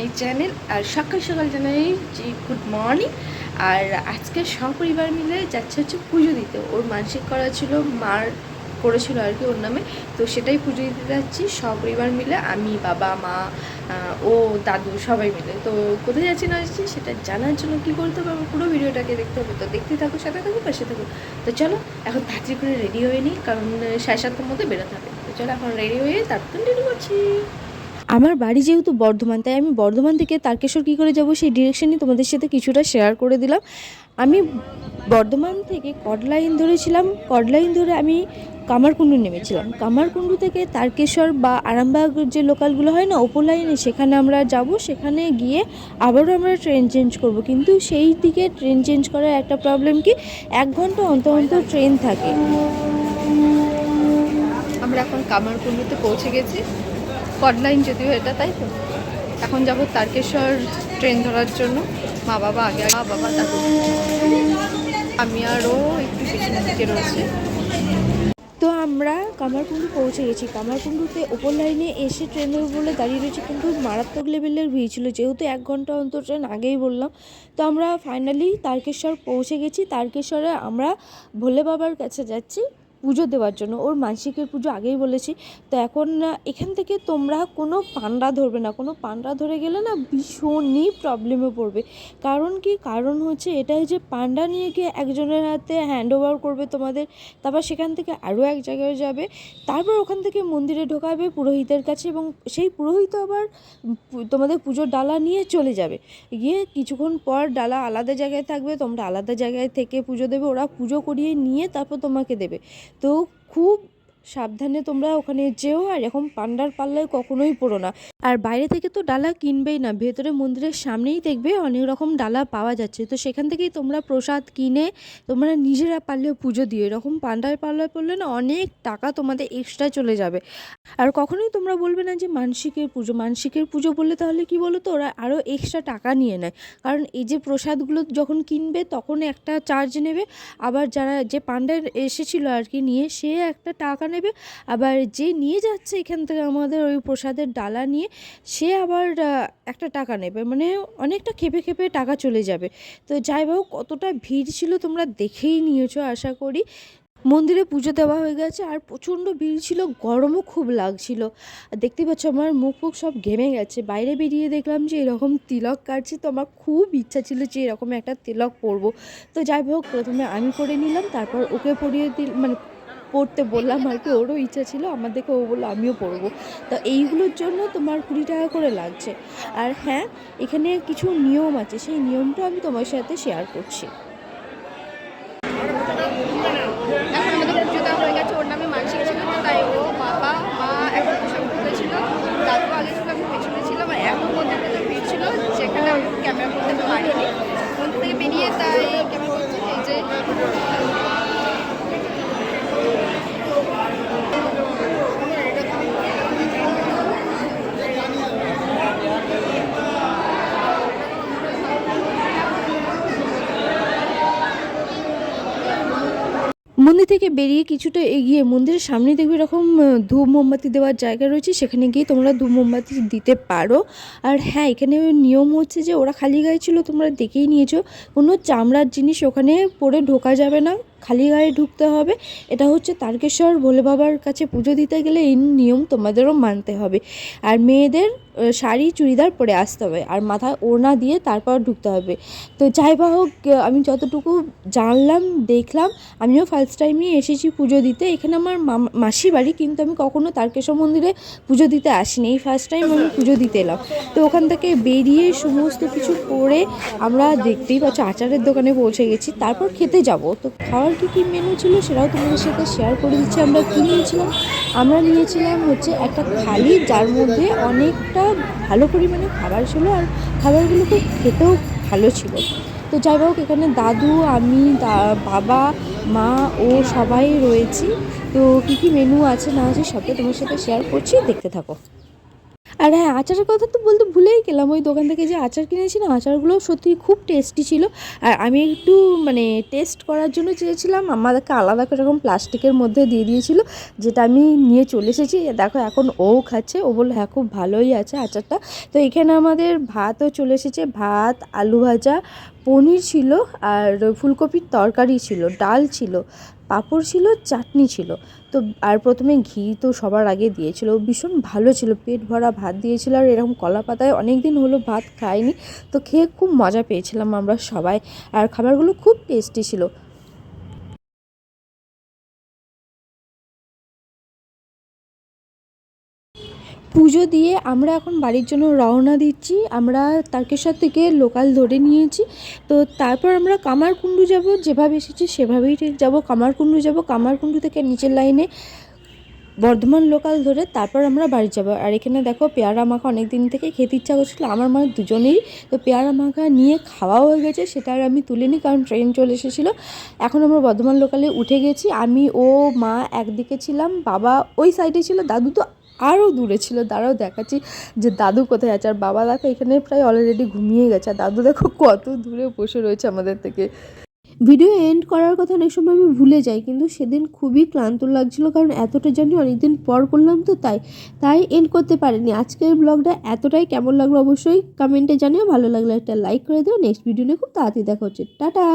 My channel. আর সকাল সকাল জানাই যে গুড মর্নিং। আর আজকে সপরিবার মিলে যাচ্ছে হচ্ছে পুজো দিতে। ওর মানসিক করা ছিল, মার করেছিল আর কি ওর নামে, তো সেটাই পুজো দিতে যাচ্ছি সপরিবার মিলে, আমি, বাবা, মা, ও, দাদু সবাই মিলে। তো কোথায় যাচ্ছি না যাচ্ছি সেটা জানার জন্য কী করতে হবে, আমার পুরো ভিডিওটাকে দেখতে হবে। তো দেখতে থাকো, সাথে থাকো, পাশে থাকো। তো চলো এখন তাড়াতাড়ি করে রেডি হয়ে নিই, কারণ 7:30টার মধ্যে বেরোতে হবে। তো চলো এখন রেডি হয়ে তারপর কন্টিনিউ করছি। আমার বাড়ি যেহেতু বর্ধমান, তাই আমি বর্ধমান থেকে তারকেশ্বর কী করে যাব সেই ডিরেকশনই তোমাদের সাথে কিছুটা শেয়ার করে দিলাম। আমি বর্ধমান থেকে কডলাইন ধরেছিলাম, কডলাইন ধরে আমি কামারকুণ্ডু নেমেছিলাম। কামারকুণ্ডু থেকে তারকেশ্বর বা আরামবাগ যে লোকালগুলো হয় না ওপর লাইনে, সেখানে আমরা যাব। সেখানে গিয়ে আবারও আমরা ট্রেন চেঞ্জ করব, কিন্তু সেই দিকে ট্রেন চেঞ্জ করার একটা প্রবলেম কি, 1 ঘন্টা অন্তর অন্তর ট্রেন থাকে। আমরা এখন কামারকুণ্ডুতে পৌঁছে গেছি, কডলাইন যদিও এটা, তাই তো। এখন যাব তারকেশ্বর ট্রেন ধরার জন্য। মা বাবা আগে, মা বাবা দাদু, আমি আরও একটু পেছনের দিকে রয়েছে। তো আমরা কামারকুণ্ডু পৌঁছে গেছি। কামারকুণ্ডুতে ওপর লাইনে এসে ট্রেন ধরবো বলে দাঁড়িয়ে রয়েছে, কিন্তু মারাত্মক লেভেলের ভিড় ছিল, যেহেতু 1 ঘন্টা অন্তর ট্রেন, আগেই বললাম। তো আমরা ফাইনালি তারকেশ্বর পৌঁছে গেছি। তারকেশ্বরে আমরা ভোলে বাবার কাছে যাচ্ছি পুজো দেওয়ার জন্য। ওর মানসিকের পুজো আগেই বলেছি। তো এখন এখান থেকে তোমরা কোনো পান্ডা ধরবে না, কোনো পান্ডা ধরে গেলে না ভীষণই প্রবলেমে পড়বে। কারণ কি, কারণ হচ্ছে এটাই যে পান্ডা নিয়ে গিয়ে একজনের হাতে হ্যান্ড ওভার করবে তোমাদের, তারপর সেখান থেকে আরও এক জায়গায় যাবে, তারপর ওখান থেকে মন্দিরে ঢোকাবে পুরোহিতের কাছে, এবং সেই পুরোহিত আবার তোমাদের পুজোর ডালা নিয়ে চলে যাবে। গিয়ে কিছুক্ষণ পর ডালা আলাদা জায়গায় থাকবে, তোমরা আলাদা জায়গায় থেকে পুজো দেবে, ওরা পুজো করিয়ে নিয়ে তারপর তোমাকে দেবে। তো খুব সাবধানে তোমরা ওখানে যেও, আর এরকম পান্ডার পাল্লায় কখনোই পড়ো না। আর বাইরে থেকে তো ডালা কিনবেই না, ভেতরে মন্দিরের সামনেই দেখবে অনেক রকম ডালা পাওয়া যাচ্ছে, তো সেখান থেকেই তোমরা প্রসাদ কিনে তোমরা নিজেরা পারলেও পুজো দিও। এরকম পান্ডার পাল্লায় পড়লে না অনেক টাকা তোমাদের এক্সট্রা চলে যাবে। আর কখনোই তোমরা বলবে না যে মানসিকের পুজো, মানসিকের পুজো বললে তাহলে কি বলো তো, ওরা আরও এক্সট্রা টাকা নিয়ে নেয়। কারণ এই যে প্রসাদগুলো যখন কিনবে তখন একটা চার্জ নেবে, আবার যে পান্ডার এসেছিলো আর কি নিয়ে, সে একটা টাকা নেবে, আবার যে নিয়ে যাচ্ছে এখান থেকে আমাদের ওই প্রসাদের ডালা নিয়ে, সে আবার একটা টাকা নেবে। মানে অনেকটা খেপে খেপে টাকা চলে যাবে। তো যাই হোক, কতটা ভিড় ছিল তোমরা দেখেই নিয়েছো আশা করি। মন্দিরে পুজো দেওয়া হয়ে গেছে, আর প্রচণ্ড ভিড় ছিল, গরমও খুব লাগছিল। দেখতে পাচ্ছ আমার মুখ সব ঘেমে গেছে। বাইরে বেরিয়ে দেখলাম যে এরকম তিলক কাটছে, তো আমার খুব ইচ্ছা ছিল যে এরকম একটা তিলক পরবো। তো যাই হোক, প্রথমে আমি পরে নিলাম, তারপর ওকে পরিয়ে মানে পড়তে বললাম আর কি, ওরও ইচ্ছা ছিল, আমার দেখে ও বললো আমিও পরবো। তো এইগুলোর জন্য তোমার 20 টাকা করে লাগছে। আর হ্যাঁ, এখানে কিছু নিয়ম আছে, সেই নিয়মটা আমি তোমার সাথে শেয়ার করছি। এখন আমাদের পুজো দেওয়া হয়ে গেছে, ওর নামে মানসিক ছিল, তাই ও, বাবা, মা এখন পোশাক খুলেছিল, দাদু আগে ছিল, আমি পেছনে ছিলাম। আর এত মধ্যে ভিড় ছিল যেখানে আমি ক্যামেরা করতে পারিনি, মন্দির থেকে বেরিয়ে, তাই ক্যামেরা করছি। এই যে মন্দির থেকে বেরিয়ে কিছুটা এগিয়ে মন্দিরের সামনে দেখবে এরকম ধূপ মোমবাতি দেওয়ার জায়গা রয়েছে, সেখানে গিয়ে তোমরা ধূপ মোমবাতি দিতে পারো। আর হ্যাঁ, এখানে নিয়ম হচ্ছে যে ওরা খালি গায়ে ছিল, তোমরা দেখেই নিয়েছো, কোনো চামড়ার জিনিস ওখানে পরে ঢোকা যাবে না, খালি গায়ে ঢুকতে হবে। এটা হচ্ছে তারকেশ্বর ভোলে বাবার কাছে পুজো দিতে গেলে এই নিয়ম তোমাদেরও মানতে হবে। আর মেয়েদের শাড়ি চুড়িদার পরে আসতে হবে, আর মাথায় ওড়না দিয়ে তারপর ঢুকতে হবে। তো যাই বা হোক, আমি যতটুকু জানলাম দেখলাম, আমিও ফার্স্ট টাইমই এসেছি পুজো দিতে। এখানে আমার মাসি বাড়ি, কিন্তু আমি কখনো তারকেশ্বর মন্দিরে পুজো দিতে আসিনি, এই ফার্স্ট টাইম আমি পুজো দিতে এলাম। তো ওখান থেকে বেরিয়ে সমস্ত কিছু করে আমরা দেখতেই পাচ্ছ আচারের দোকানে পৌঁছে গেছি, তারপর খেতে যাব। তো খাওয়ার কী মেনু ছিল সেটাও তোমাদের সাথে শেয়ার করে দিচ্ছি। আমরা কী নিয়েছিলাম, আমরা নিয়েছিলাম হচ্ছে একটা থালি, যার মধ্যে অনেকটা ভালো পরিমাণে খাবার ছিল, আর খাবারগুলো খুব খেতেও ভালো ছিল। তো যাই হোক, এখানে দাদু, আমি, বাবা, মা ও সবাই রয়েছি। তো কী কী মেনু আছে না আছে সবটা তোমার সাথে শেয়ার করছি, দেখতে থাকো। আর হ্যাঁ, আচারের কথা তো বলতে ভুলেই গেলাম। ওই দোকান থেকে যে আচার কিনেছি না, আচারগুলো সত্যি খুব টেস্টি ছিল। আর আমি একটু মানে টেস্ট করার জন্য চেয়েছিলাম, আমাদেরকে আলাদা করে এরকম প্লাস্টিকের মধ্যে দিয়ে দিয়েছিল, যেটা আমি নিয়ে চলে এসেছি। দেখো এখন ও খাচ্ছে, ও বললো হ্যাঁ খুব ভালোই আছে আচারটা। তো এখানে আমাদের ভাতও চলে এসেছে, ভাত, আলু ভাজা, পনির ছিল, আর ফুলকপির তরকারি ছিল, ডাল ছিল, পাঁপড় ছিল, চাটনি ছিল। তো আর প্রথমে ঘি তো সবার আগে দিয়েছিল, ভীষণ ভালো ছিল, পেট ভরা ভাত দিয়েছিল। আর এরকম কলা পাতায় অনেক দিন হলো ভাত খাইনি, তো খেয়ে খুব মজা পেয়েছিলাম আমরা সবাই। আর খাবারগুলো খুব টেস্টি ছিল। পুজো দিয়ে আমরা এখন বাড়ির জন্য রওনা দিচ্ছি। আমরা তারকেশ্বর থেকে লোকাল ধরে নিয়েছি। তো তারপর আমরা কামারকুণ্ডু যাব, যেভাবে এসেছি সেভাবেই ঠিক যাব। কামারকুণ্ডু যাব, কামারকুণ্ডু থেকে নিচের লাইনে বর্ধমান লোকাল ধরে তারপর আমরা বাড়ি যাব। আর এখানে দেখো পেয়ারা মাখা অনেক দিন থেকে খেতে ইচ্ছা করছিলো আমার মায়ের দুজনেরই। তো পেয়ারা মাখা নিয়ে খাওয়া হয়ে গেছে, সেটা আর আমি তুলিনি কারণ ট্রেন চলে এসেছিলো। এখন আমরা বর্ধমান লোকালে উঠে গেছি। আমি, ও, মা একদিকে ছিলাম, বাবা ওই সাইডে ছিল, দাদু তো আরও দূরে ছিল। দাঁড়াও দেখাচ্ছি যে দাদু কোথায় আছে। আর বাবা দেখো এখানে প্রায় অলরেডি ঘুমিয়ে গেছে, আর দাদু দেখো কত দূরে বসে রয়েছে আমাদের থেকে। ভিডিও এন্ড করার কথা অনেক সময় আমি ভুলে যাই, কিন্তু সেদিন খুবই ক্লান্ত লাগছিলো, কারণ এতটা জার্নি অনেকদিন পর করলাম, তো তাই এন্ড করতে পারিনি। আজকের ব্লগটা এতটাই, কেমন লাগলো অবশ্যই কমেন্টে জানিও। ভালো লাগলে একটা লাইক করে দিও। নেক্সট ভিডিও নিয়ে খুব তাড়াতাড়ি দেখা হচ্ছে। টাটা।